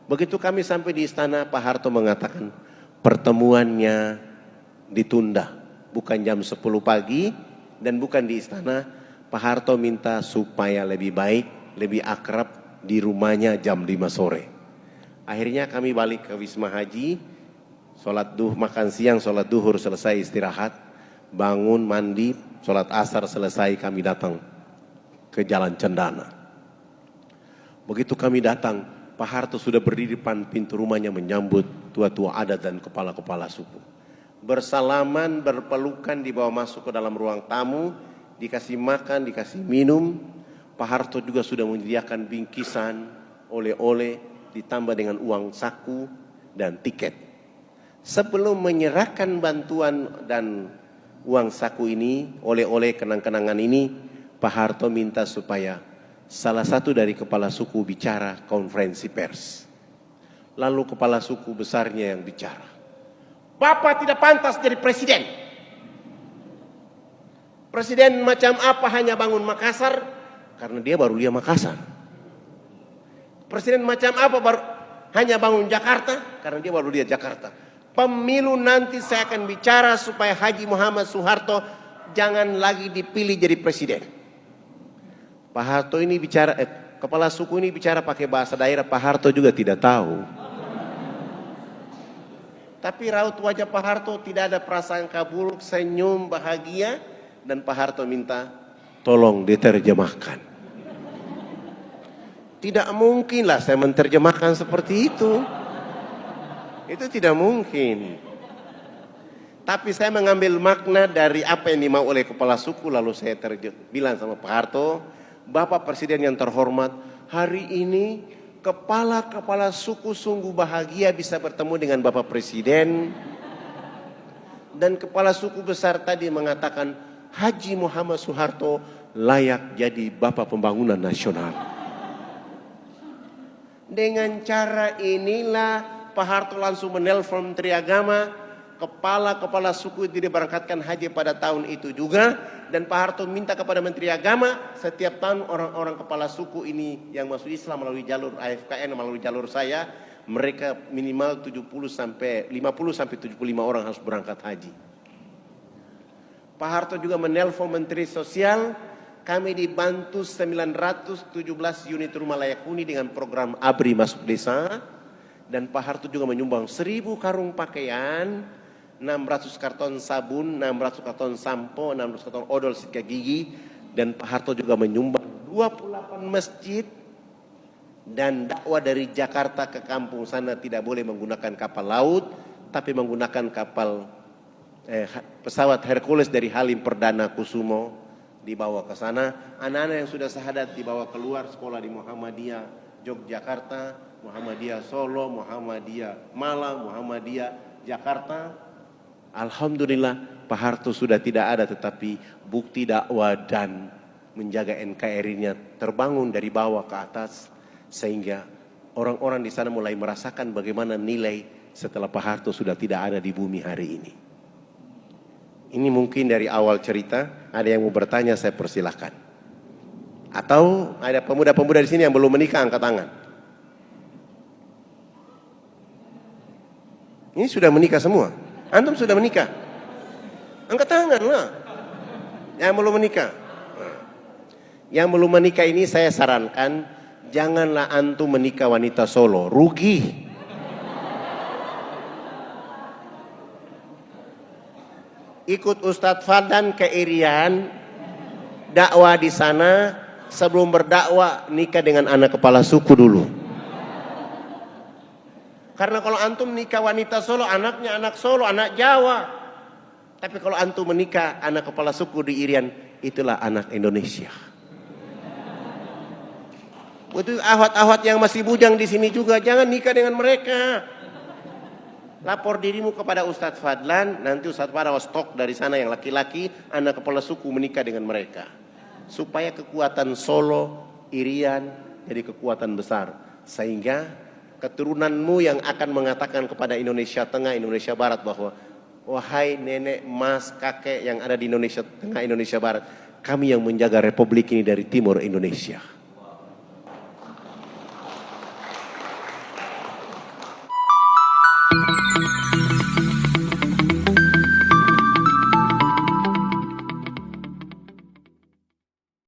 Begitu kami sampai di istana, Pak Harto mengatakan pertemuannya ditunda. Bukan jam 10 pagi dan bukan di istana. Pak Harto minta supaya lebih baik, lebih akrab di rumahnya jam 5 sore. Akhirnya kami balik ke Wisma Haji, sholat duhur, makan siang, sholat duhur selesai istirahat, bangun, mandi, sholat asar selesai kami datang ke Jalan Cendana. Begitu kami datang, Pak Harto sudah berdiri di depan pintu rumahnya menyambut tua-tua adat dan kepala-kepala suku. Bersalaman, berpelukan, dibawa masuk ke dalam ruang tamu, dikasih makan, dikasih minum. Pak Harto juga sudah menyediakan bingkisan, oleh-oleh, ditambah dengan uang saku dan tiket. Sebelum menyerahkan bantuan dan uang saku ini, oleh-oleh kenang-kenangan ini, Pak Harto minta supaya salah satu dari kepala suku bicara konferensi pers. Lalu kepala suku besarnya yang bicara. Bapak tidak pantas jadi presiden. Presiden macam apa hanya bangun Makassar? Karena dia baru lihat Makassar. Presiden macam apa baru hanya bangun Jakarta? Karena dia baru lihat Jakarta. Pemilu nanti saya akan bicara supaya Haji Muhammad Soeharto jangan lagi dipilih jadi presiden. Pak Harto ini bicara, kepala suku ini bicara pakai bahasa daerah, Pak Harto juga tidak tahu. Tapi raut wajah Pak Harto tidak ada prasangka buruk, senyum, bahagia. Dan Pak Harto minta tolong diterjemahkan. Tidak mungkinlah saya menerjemahkan seperti itu. Itu tidak mungkin. Tapi saya mengambil makna dari apa yang dimau oleh kepala suku. Lalu saya bilang sama Pak Harto, Bapak Presiden yang terhormat, hari ini kepala-kepala suku sungguh bahagia bisa bertemu dengan Bapak Presiden. Dan kepala suku besar tadi mengatakan Haji Muhammad Soeharto layak jadi Bapak Pembangunan Nasional. Dengan cara inilah Pak Harto langsung menelpon Menteri Agama, kepala-kepala suku itu diberangkatkan haji pada tahun itu juga. Dan Pak Harto minta kepada Menteri Agama, setiap tahun orang-orang kepala suku ini yang masuk Islam melalui jalur AFKN, melalui jalur saya, mereka minimal 50 sampai 75 orang harus berangkat haji. Pak Harto juga menelpon Menteri Sosial, kami dibantu 917 unit rumah layak huni dengan program ABRI masuk desa. Dan Pak Harto juga menyumbang 1000 karung pakaian, 600 karton sabun, 600 karton sampo, 600 karton odol sikat gigi. Dan Pak Harto juga menyumbang 28 masjid. Dan dakwah dari Jakarta ke kampung sana tidak boleh menggunakan kapal laut, tapi menggunakan kapal pesawat Hercules dari Halim Perdana Kusumo dibawa ke sana. Anak-anak yang sudah syahadat dibawa keluar sekolah di Muhammadiyah Yogyakarta, Muhammadiyah Solo, Muhammadiyah Malang, Muhammadiyah Jakarta. Alhamdulillah Pak Harto sudah tidak ada, tetapi bukti dakwah dan menjaga NKRI-nya terbangun dari bawah ke atas, sehingga orang-orang di sana mulai merasakan bagaimana nilai setelah Pak Harto sudah tidak ada di bumi hari ini. Ini mungkin dari awal cerita. Ada yang mau bertanya, saya persilahkan. Atau ada pemuda-pemuda di sini yang belum menikah, angkat tangan. Ini sudah menikah semua. Antum sudah menikah? Angkat tangan lah. Yang belum menikah. Yang belum menikah ini saya sarankan, janganlah antum menikah wanita Solo, rugi. Ikut Ustadz Fadlan ke Irian, dakwah di sana, sebelum berdakwah nikah dengan anak kepala suku dulu. Karena kalau antum nikah wanita Solo, anaknya anak Solo, anak Jawa. Tapi kalau antum menikah anak kepala suku di Irian, itulah anak Indonesia. Itu ahwat-ahwat yang masih bujang di sini juga, jangan nikah dengan mereka. Lapor dirimu kepada Ustadz Fadlan, nanti Ustadz Fadlan stok dari sana yang laki-laki, anak kepala suku menikah dengan mereka. Supaya kekuatan Solo, Irian jadi kekuatan besar. Sehingga keturunanmu yang akan mengatakan kepada Indonesia Tengah, Indonesia Barat bahwa wahai nenek, mas, kakek yang ada di Indonesia Tengah, Indonesia Barat, kami yang menjaga republik ini dari timur Indonesia.